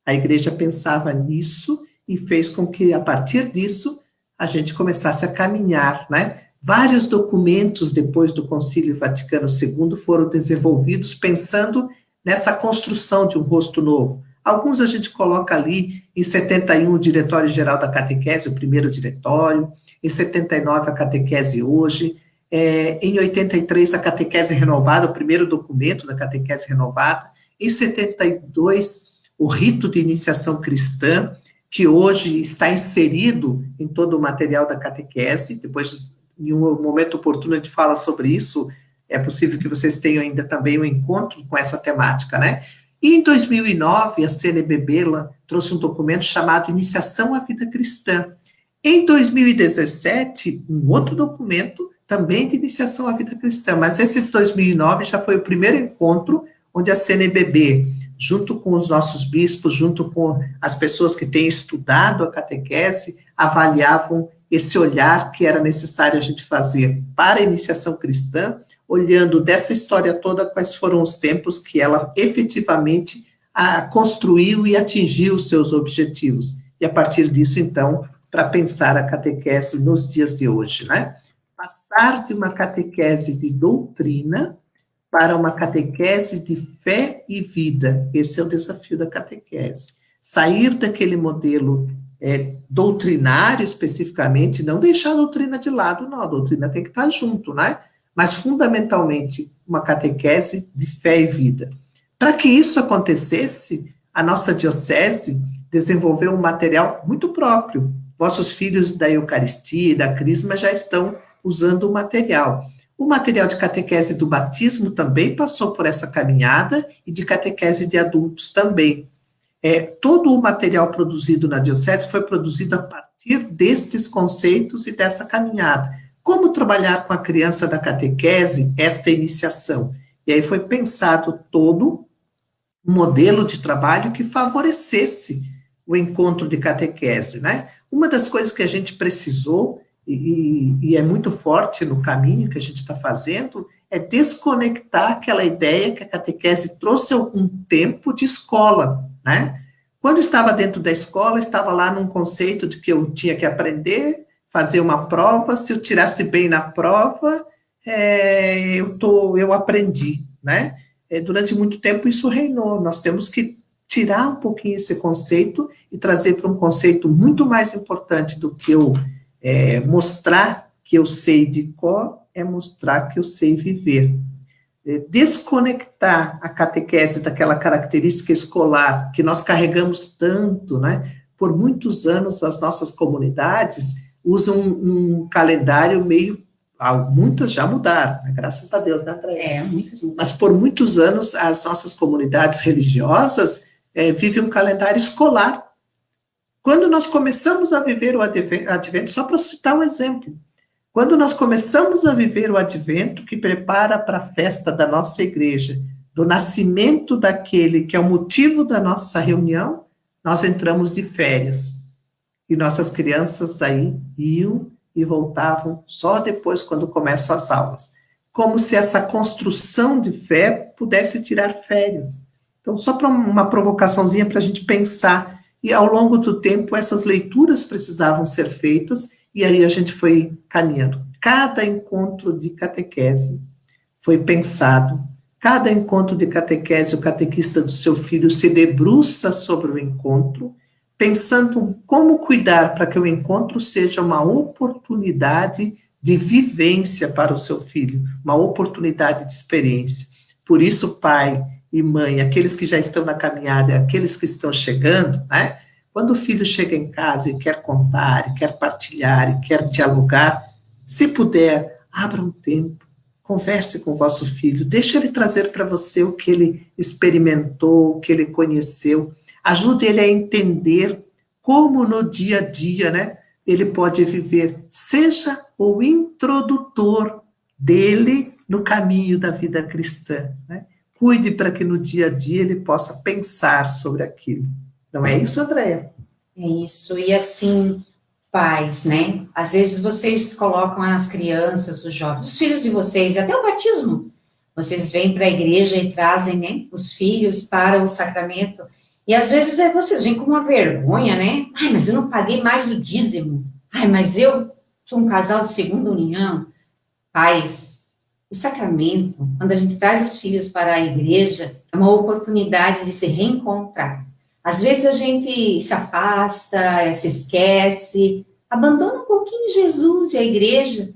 A igreja pensava nisso e fez com que, a partir disso, a gente começasse a caminhar, né? Vários documentos depois do Concílio Vaticano II foram desenvolvidos pensando nessa construção de um rosto novo. Alguns a gente coloca ali, em 71, o Diretório-Geral da Catequese, o primeiro diretório, em 79, a Catequese Hoje, em 83, a Catequese Renovada, o primeiro documento da Catequese Renovada, em 72, o Rito de Iniciação Cristã, que hoje está inserido em todo o material da catequese. Depois, em um momento oportuno, a gente fala sobre isso. É possível que vocês tenham ainda também um encontro com essa temática, né? E em 2009, a CNBB trouxe um documento chamado Iniciação à Vida Cristã. Em 2017, um outro documento também de iniciação à vida cristã, mas esse de 2009 já foi o primeiro encontro onde a CNBB, junto com os nossos bispos, junto com as pessoas que têm estudado a catequese, avaliavam esse olhar que era necessário a gente fazer para a iniciação cristã, olhando dessa história toda quais foram os tempos que ela efetivamente construiu e atingiu os seus objetivos. E a partir disso, então, para pensar a catequese nos dias de hoje, né? Passar de uma catequese de doutrina para uma catequese de fé e vida. Esse é o desafio da catequese. Sair daquele modelo doutrinário, especificamente, não deixar a doutrina de lado, não, a doutrina tem que estar junto, né? Mas, fundamentalmente, uma catequese de fé e vida. Para que isso acontecesse, a nossa diocese desenvolveu um material muito próprio. Vossos filhos da Eucaristia e da Crisma já estão usando o material. O material de catequese do batismo também passou por essa caminhada e de catequese de adultos também. Todo o material produzido na diocese foi produzido a partir destes conceitos e dessa caminhada. Como trabalhar com a criança da catequese esta iniciação? E aí foi pensado todo um modelo de trabalho que favorecesse o encontro de catequese, né? Uma das coisas que a gente precisou, e é muito forte no caminho que a gente está fazendo, é desconectar aquela ideia que a catequese trouxe algum tempo de escola, né? Quando estava dentro da escola, estava lá num conceito de que eu tinha que aprender, fazer uma prova, se eu tirasse bem na prova, eu aprendi, né? Durante muito tempo isso reinou, nós temos que tirar um pouquinho esse conceito e trazer para um conceito muito mais importante do que eu mostrar que eu sei de cor, é mostrar que eu sei viver. Desconectar a catequese daquela característica escolar que nós carregamos tanto, né? Por muitos anos as nossas comunidades usam um calendário meio... Muitas já mudaram, né? Graças a Deus, né, Andréia? Muitas mudaram. Mas por muitos anos as nossas comunidades religiosas vivem um calendário escolar. Quando nós começamos a viver o advento, só para citar um exemplo, quando nós começamos a viver o advento que prepara para a festa da nossa igreja, do nascimento daquele que é o motivo da nossa reunião, nós entramos de férias. E nossas crianças daí iam e voltavam só depois quando começam as aulas. Como se essa construção de fé pudesse tirar férias. Então, só para uma provocaçãozinha para a gente pensar. E ao longo do tempo, essas leituras precisavam ser feitas, e aí a gente foi caminhando. Cada encontro de catequese foi pensado. Cada encontro de catequese, o catequista do seu filho se debruça sobre o encontro, pensando como cuidar para que o encontro seja uma oportunidade de vivência para o seu filho, uma oportunidade de experiência. Por isso, pai e mãe, aqueles que já estão na caminhada, aqueles que estão chegando, né? Quando o filho chega em casa e quer contar, e quer partilhar, e quer dialogar, se puder, abra um tempo, converse com o vosso filho, deixe ele trazer para você o que ele experimentou, o que ele conheceu, ajude ele a entender como no dia a dia, né, ele pode viver, seja o introdutor dele no caminho da vida cristã, né? Cuide para que no dia a dia ele possa pensar sobre aquilo. Não é isso, Andréia? É isso, e assim, pais, né? Às vezes vocês colocam as crianças, os jovens, os filhos de vocês, até o batismo. Vocês vêm para a igreja e trazem, né, os filhos para o sacramento. E às vezes vocês vêm com uma vergonha, né? Ai, mas eu não paguei mais o dízimo. Ai, mas eu sou um casal de segunda união. Pais, o sacramento, quando a gente traz os filhos para a igreja, é uma oportunidade de se reencontrar. Às vezes a gente se afasta, se esquece, abandona um pouquinho Jesus e a igreja.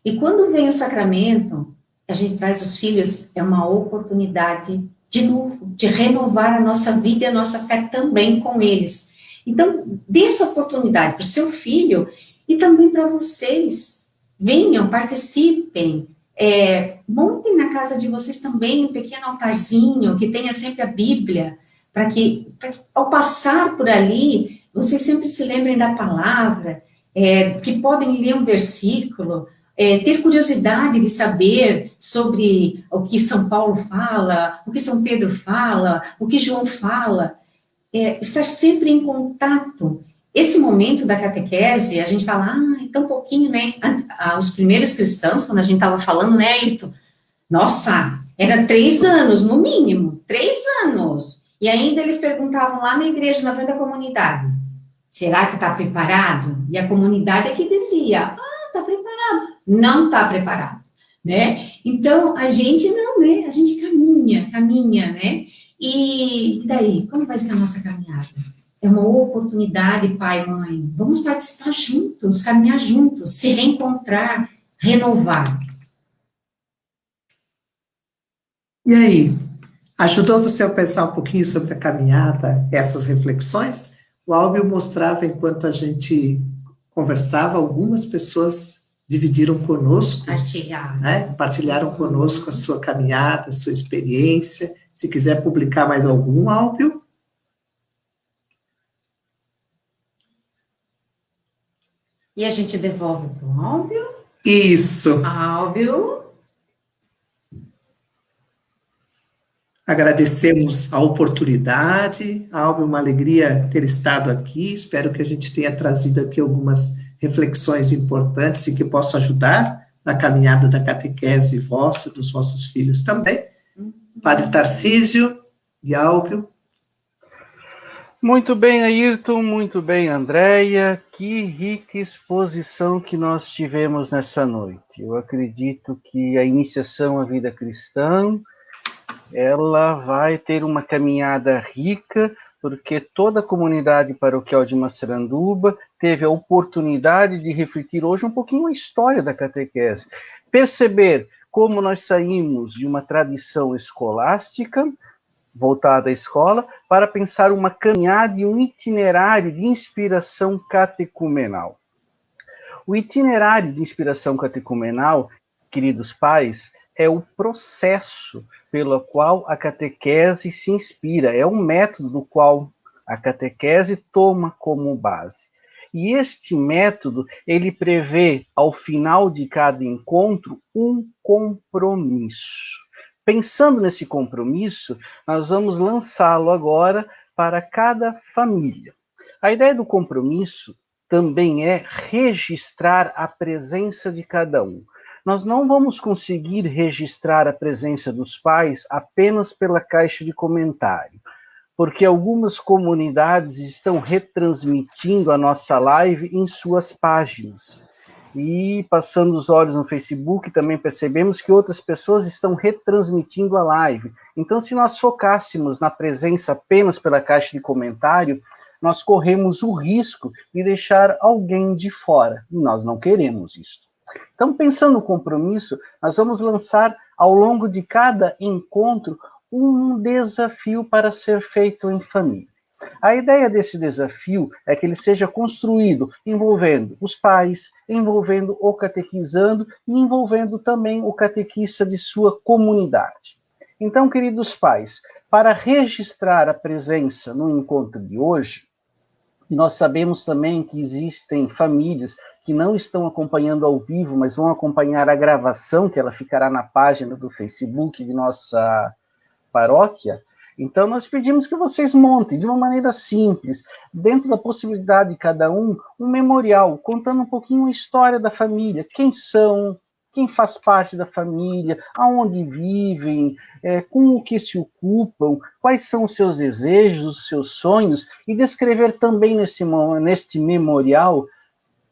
E quando vem o sacramento, a gente traz os filhos, é uma oportunidade, de novo, de renovar a nossa vida e a nossa fé também com eles. Então, dê essa oportunidade para o seu filho e também para vocês. Venham, participem, montem na casa de vocês também um pequeno altarzinho, que tenha sempre a Bíblia, para que ao passar por ali, vocês sempre se lembrem da palavra, que podem ler um versículo, ter curiosidade de saber sobre o que São Paulo fala, o que São Pedro fala, o que João fala, estar sempre em contato. Esse momento da catequese, a gente fala, é tão pouquinho, né? Os primeiros cristãos, quando a gente estava falando, né, Ayrton? Nossa, era 3 anos, no mínimo, 3 anos. E ainda eles perguntavam lá na igreja, na frente da comunidade, será que está preparado? E a comunidade é que dizia, está preparado. Não está preparado, né? Então, a gente não, né? A gente caminha, né? E daí, como vai ser a nossa caminhada? É uma oportunidade, pai, mãe. Vamos participar juntos, caminhar juntos, se reencontrar, renovar. E aí, ajudou você a pensar um pouquinho sobre a caminhada, essas reflexões? O Álvio mostrava, enquanto a gente conversava, algumas pessoas dividiram conosco, né? Compartilharam conosco a sua caminhada, a sua experiência. Se quiser publicar mais algum, Álvio. E a gente devolve para o Álvio. Isso. Álvio. Agradecemos a oportunidade, Álvio, uma alegria ter estado aqui, espero que a gente tenha trazido aqui algumas reflexões importantes e que possa ajudar na caminhada da catequese vossa, dos vossos filhos também. Padre Tarcísio e Álvio. Muito bem, Ayrton, muito bem, Andréia. Que rica exposição que nós tivemos nessa noite. Eu acredito que a iniciação à vida cristã, ela vai ter uma caminhada rica, porque toda a comunidade paroquial de Massaranduba teve a oportunidade de refletir hoje um pouquinho a história da catequese, perceber como nós saímos de uma tradição escolástica, voltada à escola, para pensar uma caminhada e um itinerário de inspiração catecumenal. O itinerário de inspiração catecumenal, queridos pais, é o processo pelo qual a catequese se inspira, é um método do qual a catequese toma como base. E este método, ele prevê, ao final de cada encontro, um compromisso. Pensando nesse compromisso, nós vamos lançá-lo agora para cada família. A ideia do compromisso também é registrar a presença de cada um. Nós não vamos conseguir registrar a presença dos pais apenas pela caixa de comentário, porque algumas comunidades estão retransmitindo a nossa live em suas páginas. E passando os olhos no Facebook, também percebemos que outras pessoas estão retransmitindo a live. Então, se nós focássemos na presença apenas pela caixa de comentário, nós corremos o risco de deixar alguém de fora, e nós não queremos isso. Então, pensando no compromisso, nós vamos lançar, ao longo de cada encontro, um desafio para ser feito em família. A ideia desse desafio é que ele seja construído envolvendo os pais, envolvendo o catequizando e envolvendo também o catequista de sua comunidade. Então, queridos pais, para registrar a presença no encontro de hoje, nós sabemos também que existem famílias que não estão acompanhando ao vivo, mas vão acompanhar a gravação, que ela ficará na página do Facebook de nossa paróquia. Então, nós pedimos que vocês montem de uma maneira simples, dentro da possibilidade de cada um memorial, contando um pouquinho a história da família, quem são, quem faz parte da família, aonde vivem, com o que se ocupam, quais são os seus desejos, os seus sonhos, e descrever também neste memorial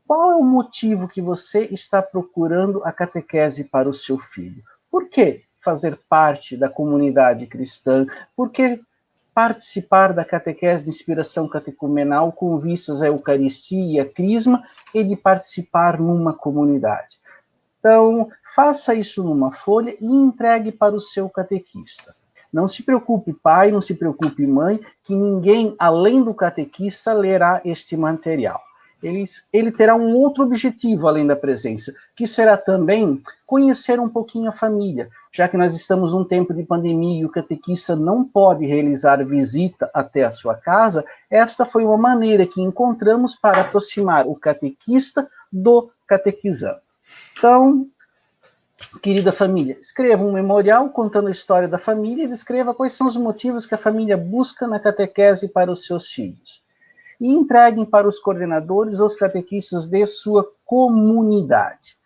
qual é o motivo que você está procurando a catequese para o seu filho. Por que fazer parte da comunidade cristã? Por que participar da catequese de inspiração catecumenal com vistas à Eucaristia e à Crisma e de participar numa comunidade? Então, faça isso numa folha e entregue para o seu catequista. Não se preocupe, pai, não se preocupe, mãe, que ninguém, além do catequista, lerá este material. Ele terá um outro objetivo além da presença, que será também conhecer um pouquinho a família, já que nós estamos num tempo de pandemia e o catequista não pode realizar visita até a sua casa. Esta foi uma maneira que encontramos para aproximar o catequista do catequizando. Então, querida família, escreva um memorial contando a história da família e descreva quais são os motivos que a família busca na catequese para os seus filhos. E entreguem para os coordenadores ou os catequistas de sua comunidade.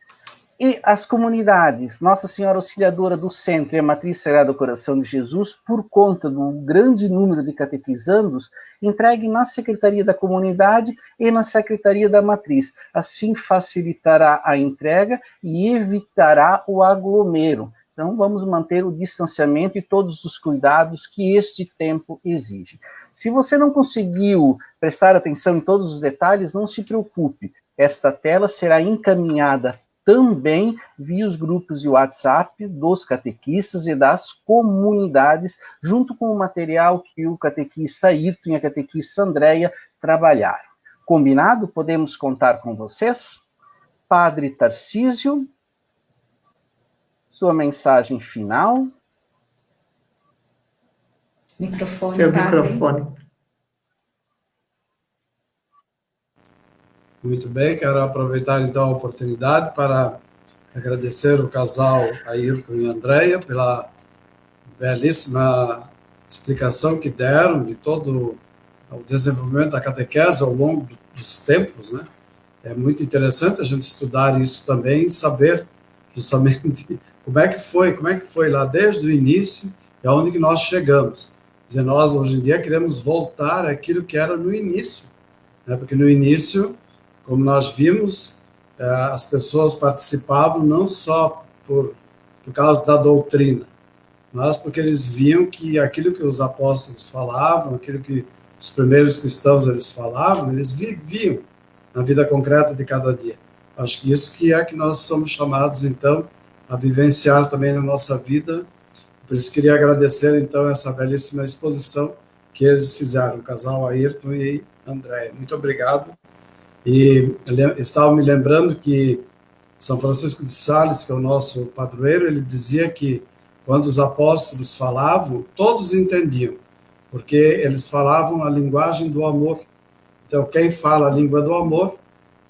E as comunidades, Nossa Senhora Auxiliadora do Centro e a Matriz Sagrado Coração de Jesus, por conta do grande número de catequizandos, entreguem na Secretaria da Comunidade e na Secretaria da Matriz. Assim facilitará a entrega e evitará o aglomero. Então, vamos manter o distanciamento e todos os cuidados que este tempo exige. Se você não conseguiu prestar atenção em todos os detalhes, não se preocupe. Esta tela será encaminhada também via os grupos de WhatsApp dos catequistas e das comunidades, junto com o material que o catequista Ayrton e a catequista Andréia trabalharam. Combinado? Podemos contar com vocês? Padre Tarcísio, sua mensagem final. Microfone, Seu padre. microfone. Muito bem, quero aproveitar então a oportunidade para agradecer o casal Ayrton e Andréia pela belíssima explicação que deram de todo o desenvolvimento da catequese ao longo dos tempos, né? É muito interessante a gente estudar isso também e saber justamente como é que foi lá desde o início e aonde que nós chegamos. Quer dizer, nós hoje em dia queremos voltar àquilo que era no início, né? Porque no início, como nós vimos, as pessoas participavam não só por causa da doutrina, mas porque eles viam que aquilo que os apóstolos falavam, aquilo que os primeiros cristãos eles falavam, eles viviam na vida concreta de cada dia. Acho que isso que é que nós somos chamados, então, a vivenciar também na nossa vida. Por isso, queria agradecer, então, essa belíssima exposição que eles fizeram, o casal Ayrton e Andréia. Muito obrigado. E estava me lembrando que São Francisco de Sales, que é o nosso padroeiro, ele dizia que quando os apóstolos falavam, todos entendiam, porque eles falavam a linguagem do amor. Então, quem fala a língua do amor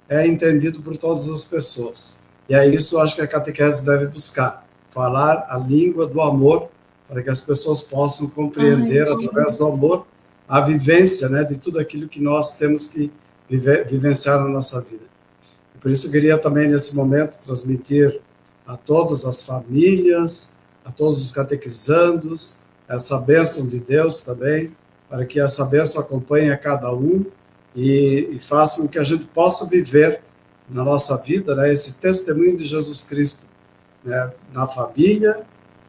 é entendido por todas as pessoas. E é isso, eu acho que a catequese deve buscar, falar a língua do amor, para que as pessoas possam compreender, através do amor, a vivência, né, de tudo aquilo que nós temos que vivenciar na nossa vida. E por isso eu queria também, nesse momento, transmitir a todas as famílias, a todos os catequizandos, essa bênção de Deus também, para que essa bênção acompanhe a cada um e faça com que a gente possa viver na nossa vida, né, esse testemunho de Jesus Cristo, né, na família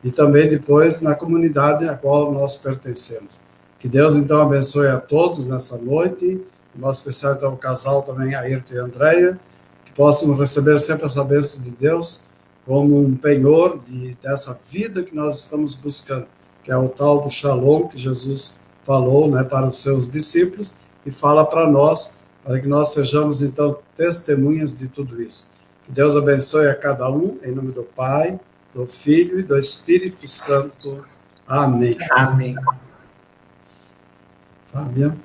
e também depois na comunidade a qual nós pertencemos. Que Deus, então, abençoe a todos nessa noite, em modo especial, então, o casal também, Ayrton e Andréia, que possam receber sempre essa bênção de Deus como um penhor dessa vida que nós estamos buscando, que é o tal do Shalom que Jesus falou, né, para os seus discípulos e fala para nós, para que nós sejamos, então, testemunhas de tudo isso. Que Deus abençoe a cada um, em nome do Pai, do Filho e do Espírito Santo. Amém. Amém. Fábia.